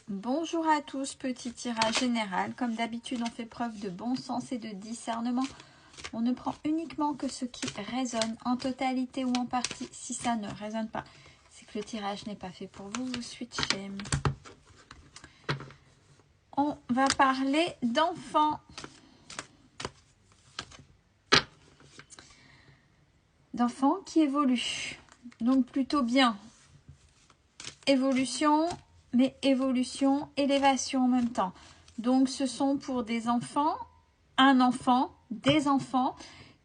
Bonjour à tous, petit tirage général. Comme d'habitude, on fait preuve de bon sens et de discernement. On ne prend uniquement que ce qui résonne en totalité ou en partie. Si ça ne résonne pas, c'est que le tirage n'est pas fait pour vous. Vous switchez. On va parler d'enfants. D'enfants qui évoluent. Donc plutôt bien. Évolution, mais évolution, élévation en même temps. Donc ce sont pour des enfants, un enfant, des enfants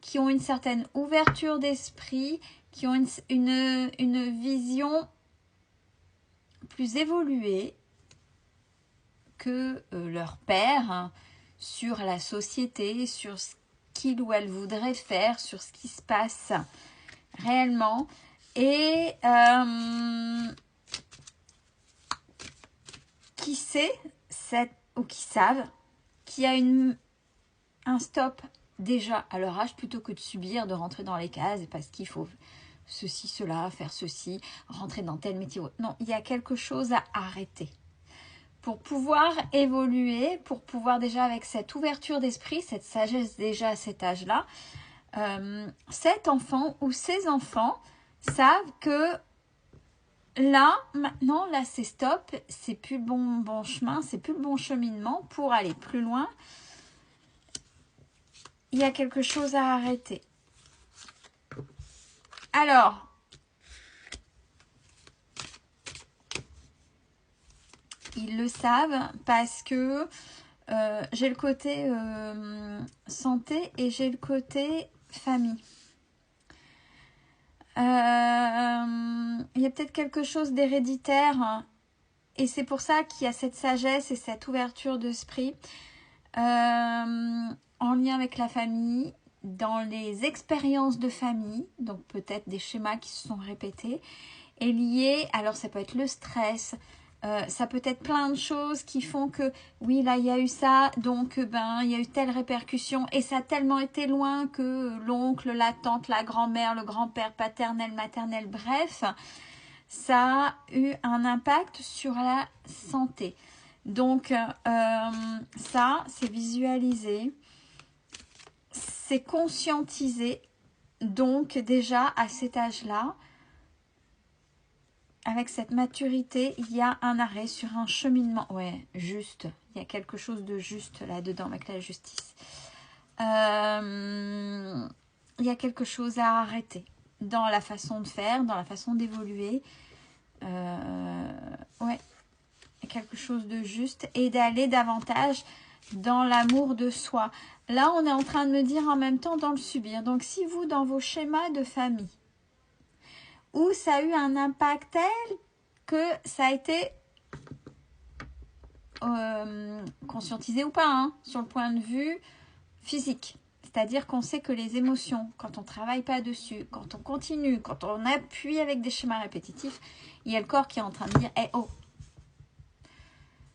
qui ont une certaine ouverture d'esprit, qui ont une vision plus évoluée que leur père, hein, sur la société, sur ce qu'il ou elle voudrait faire, sur ce qui se passe réellement. Et qui sait, ou qui savent, qu'il y a un stop déjà à leur âge, plutôt que de subir, de rentrer dans les cases, parce qu'il faut ceci, cela, faire ceci, rentrer dans tel métier. Non, il y a quelque chose à arrêter. Pour pouvoir évoluer, pour pouvoir déjà avec cette ouverture d'esprit, cette sagesse déjà à cet âge-là, cet enfant ou ces enfants savent que là, maintenant, là c'est stop, c'est plus le bon chemin, c'est plus le bon cheminement pour aller plus loin. Il y a quelque chose à arrêter. Alors, ils le savent parce que j'ai le côté santé et j'ai le côté famille. Il y a peut-être quelque chose d'héréditaire, hein, et c'est pour ça qu'il y a cette sagesse et cette ouverture d'esprit en lien avec la famille, dans les expériences de famille, donc peut-être des schémas qui se sont répétés, et liés, alors ça peut être le stress, ça peut être plein de choses qui font que, oui, là, il y a eu ça, donc, il y a eu telle répercussion, et ça a tellement été loin que l'oncle, la tante, la grand-mère, le grand-père, paternel, maternel, bref, ça a eu un impact sur la santé. Donc, ça, c'est visualisé, c'est conscientisé, donc déjà, à cet âge-là, avec cette maturité, il y a un arrêt sur un cheminement. Ouais, juste. Il y a quelque chose de juste là-dedans avec la justice. Il y a quelque chose à arrêter dans la façon de faire, dans la façon d'évoluer. Ouais, il y a quelque chose de juste et d'aller davantage dans l'amour de soi. Là, on est en train de me dire en même temps dans le subir. Donc, si vous, dans vos schémas de famille, où ça a eu un impact tel que ça a été conscientisé ou pas, hein, sur le point de vue physique. C'est-à-dire qu'on sait que les émotions, quand on ne travaille pas dessus, quand on continue, quand on appuie avec des schémas répétitifs, il y a le corps qui est en train de dire hey, « oh,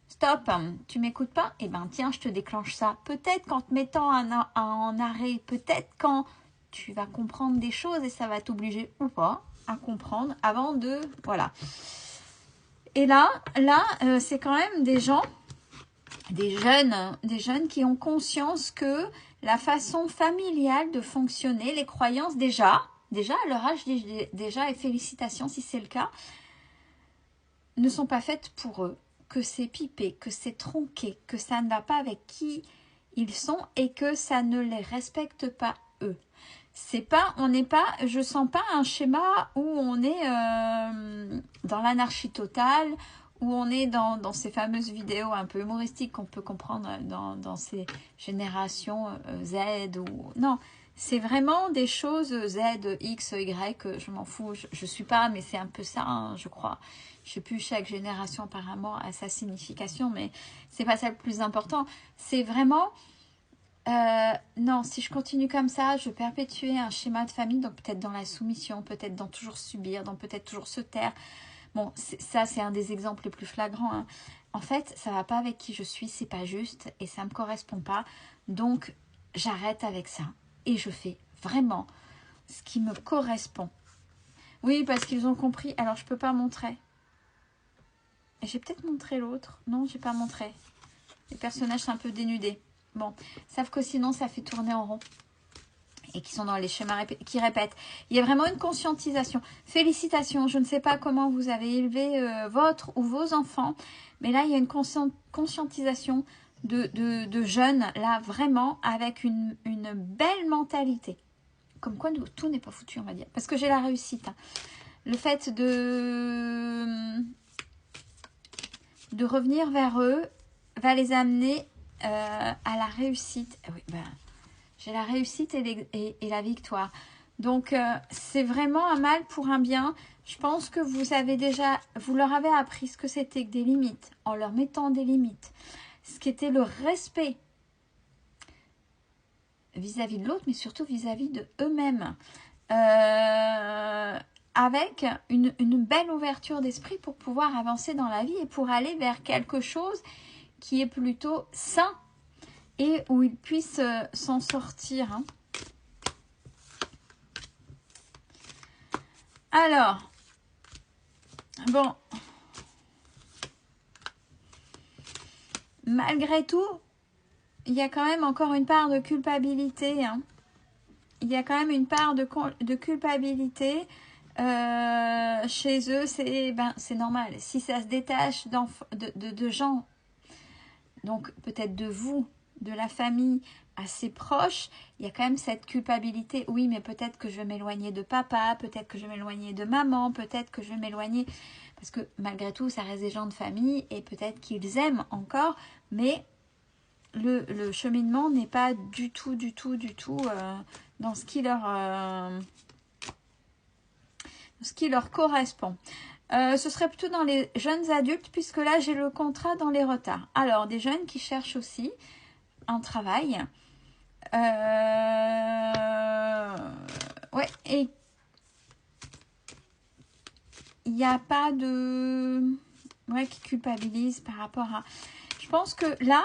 stop, tu m'écoutes pas? Eh bien tiens, je te déclenche ça. » Peut-être qu'en te mettant en arrêt, peut-être quand tu vas comprendre des choses et ça va t'obliger ou pas à comprendre avant de... Voilà. Et là c'est quand même des gens, des jeunes qui ont conscience que la façon familiale de fonctionner, les croyances déjà à leur âge déjà, et félicitations si c'est le cas, ne sont pas faites pour eux, que c'est pipé, que c'est tronqué, que ça ne va pas avec qui ils sont et que ça ne les respecte pas eux. C'est pas, on n'est pas, je sens pas un schéma où on est dans l'anarchie totale, où on est dans ces fameuses vidéos un peu humoristiques qu'on peut comprendre dans ces générations Z ou non, c'est vraiment des choses Z, X, Y, je m'en fous, je suis pas, mais c'est un peu ça, hein, je crois. Je sais plus, chaque génération apparemment a sa signification, mais c'est pas ça le plus important. C'est vraiment non, si je continue comme ça, je vais perpétuer un schéma de famille, donc peut-être dans la soumission, peut-être dans toujours subir, dans peut-être toujours se taire. Bon, ça, c'est un des exemples les plus flagrants, hein. En fait, ça va pas avec qui je suis, c'est pas juste et ça me correspond pas. Donc, j'arrête avec ça et je fais vraiment ce qui me correspond. Oui, parce qu'ils ont compris. Alors, je peux pas montrer. J'ai peut-être montré l'autre. Non, j'ai pas montré. Les personnages sont un peu dénudés. Bon, sauf que sinon, ça fait tourner en rond. Et qui sont dans les schémas qui répètent. Il y a vraiment une conscientisation. Félicitations. Je ne sais pas comment vous avez élevé votre ou vos enfants. Mais là, il y a une conscientisation de jeunes. Là, vraiment, avec une belle mentalité. Comme quoi, tout n'est pas foutu, on va dire. Parce que j'ai la réussite. Hein. Le fait de revenir vers eux va les amener à la réussite. Oui, ben, j'ai la réussite et la victoire. Donc, c'est vraiment un mal pour un bien. Je pense que vous leur avez appris ce que c'était que des limites, en leur mettant des limites. Ce qu'était le respect vis-à-vis de l'autre, mais surtout vis-à-vis de eux-mêmes. Avec une belle ouverture d'esprit pour pouvoir avancer dans la vie et pour aller vers quelque chose qui est plutôt sain et où ils puissent s'en sortir. Hein. Alors, bon, malgré tout, il y a quand même encore une part de culpabilité. Hein. Il y a quand même une part de culpabilité chez eux. C'est normal. Si ça se détache de gens, donc peut-être de vous, de la famille, assez proche, il y a quand même cette culpabilité. Oui, mais peut-être que je vais m'éloigner de papa, peut-être que je vais m'éloigner de maman, peut-être que je vais m'éloigner... Parce que malgré tout, ça reste des gens de famille et peut-être qu'ils aiment encore, mais le cheminement n'est pas du tout dans ce qui leur correspond. Ce serait plutôt dans les jeunes adultes, puisque là, j'ai le contrat dans les retards. Alors, des jeunes qui cherchent aussi un travail. Ouais, et il n'y a pas de... Ouais, qui culpabilise par rapport à... Je pense que là,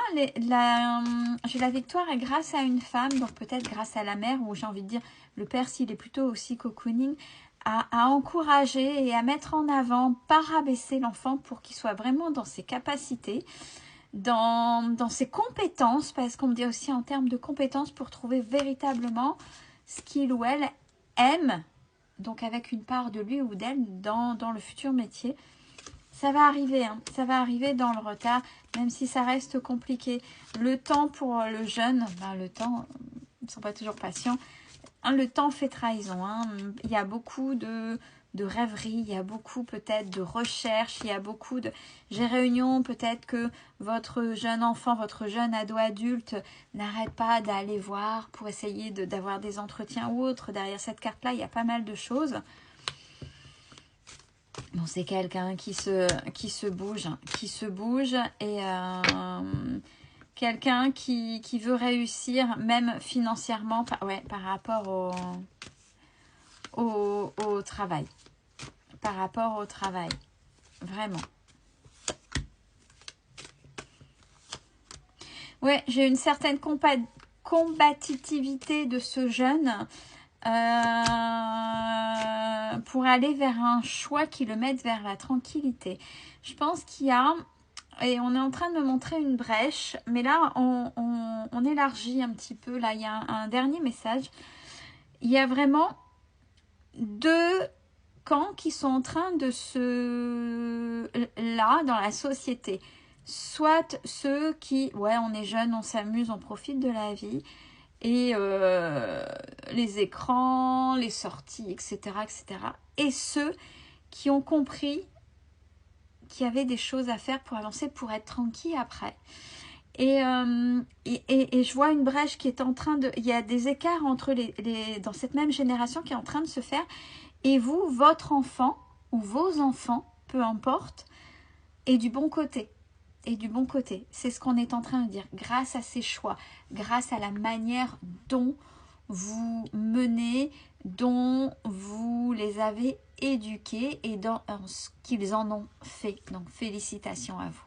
j'ai la victoire et grâce à une femme, donc peut-être grâce à la mère, ou j'ai envie de dire, le père, s'il est plutôt aussi cocooning, à encourager et à mettre en avant, pas rabaisser l'enfant pour qu'il soit vraiment dans ses capacités, dans ses compétences, parce qu'on me dit aussi en termes de compétences pour trouver véritablement ce qu'il ou elle aime, donc avec une part de lui ou d'elle dans le futur métier. Ça va arriver, hein. Ça va arriver dans le retard, même si ça reste compliqué. Le temps pour le jeune, le temps, ils ne sont pas toujours patients. Hein, le temps fait trahison. Hein. Il y a beaucoup de rêveries, il y a beaucoup peut-être de recherches, il y a beaucoup de... J'ai réunion, peut-être que votre jeune enfant, votre jeune ado adulte n'arrête pas d'aller voir pour essayer d'avoir des entretiens ou autres. Derrière cette carte-là, il y a pas mal de choses. Bon, c'est quelqu'un qui se bouge et quelqu'un qui veut réussir même financièrement par rapport au travail. Par rapport au travail. Vraiment. Ouais, j'ai une certaine combativité de ce jeune pour aller vers un choix qui le mette vers la tranquillité. Je pense qu'il y a, et on est en train de me montrer une brèche, mais là on élargit un petit peu. Là il y a un dernier message. Il y a vraiment deux camps qui sont en train de là dans la société. Soit ceux qui, ouais, on est jeune, on s'amuse, on profite de la vie, et les écrans, les sorties, etc., etc. Et ceux qui ont compris qu'il y avait des choses à faire pour avancer, pour être tranquille après. Et je vois une brèche qui est en train de... Il y a des écarts entre dans cette même génération qui est en train de se faire. Et vous, votre enfant, ou vos enfants, peu importe, est du bon côté. Et du bon côté. C'est ce qu'on est en train de dire. Grâce à ces choix, grâce à la manière dont vous menez, dont vous les avez éduqués et dans ce qu'ils en ont fait. Donc, félicitations à vous.